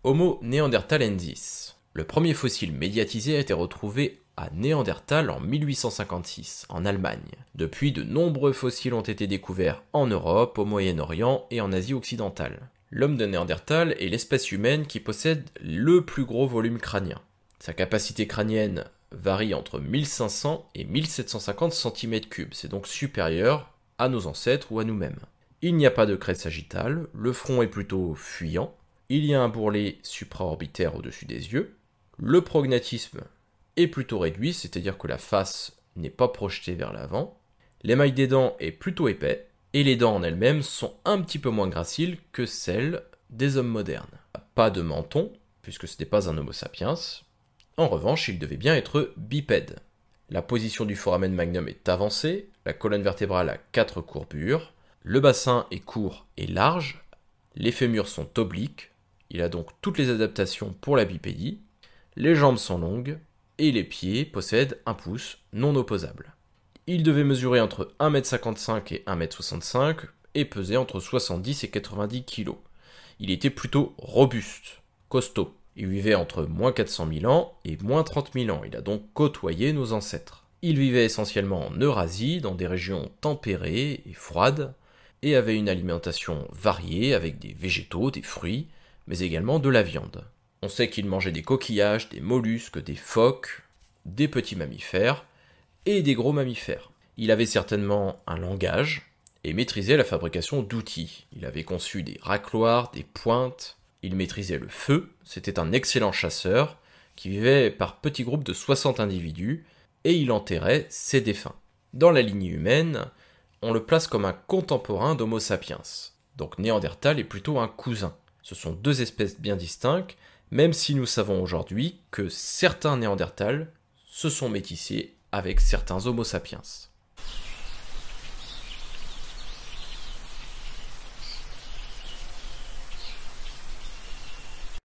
Homo neanderthalensis. Le premier fossile médiatisé a été retrouvé à Néandertal en 1856, en Allemagne. Depuis, de nombreux fossiles ont été découverts en Europe, au Moyen-Orient et en Asie occidentale. L'homme de Néandertal est l'espèce humaine qui possède le plus gros volume crânien. Sa capacité crânienne varie entre 1500 et 1750 cm3, c'est donc supérieur à nos ancêtres ou à nous-mêmes. Il n'y a pas de crête sagittale, le front est plutôt fuyant, il y a un bourrelet supraorbitaire au-dessus des yeux, le prognatisme est plutôt réduit, c'est-à-dire que la face n'est pas projetée vers l'avant, l'émail des dents est plutôt épais, et les dents en elles-mêmes sont un petit peu moins graciles que celles des hommes modernes. Pas de menton, puisque ce n'est pas un Homo sapiens. En revanche, il devait bien être bipède. La position du foramen magnum est avancée, la colonne vertébrale a 4 courbures, le bassin est court et large, les fémurs sont obliques, il a donc toutes les adaptations pour la bipédie, les jambes sont longues, et les pieds possèdent un pouce non opposable. Il devait mesurer entre 1,55 m et 1,65 m et peser entre 70 et 90 kg. Il était plutôt robuste, costaud. Il vivait entre moins 400 000 ans et moins 30 000 ans. Il a donc côtoyé nos ancêtres. Il vivait essentiellement en Eurasie, dans des régions tempérées et froides, et avait une alimentation variée avec des végétaux, des fruits, mais également de la viande. On sait qu'il mangeait des coquillages, des mollusques, des phoques, des petits mammifères et des gros mammifères. Il avait certainement un langage et maîtrisait la fabrication d'outils. Il avait conçu des racloirs, des pointes, il maîtrisait le feu, c'était un excellent chasseur qui vivait par petits groupes de 60 individus et il enterrait ses défunts. Dans la lignée humaine, on le place comme un contemporain d'Homo sapiens. Donc Néandertal est plutôt un cousin. Ce sont deux espèces bien distinctes, même si nous savons aujourd'hui que certains Néandertals se sont métissés avec certains Homo sapiens.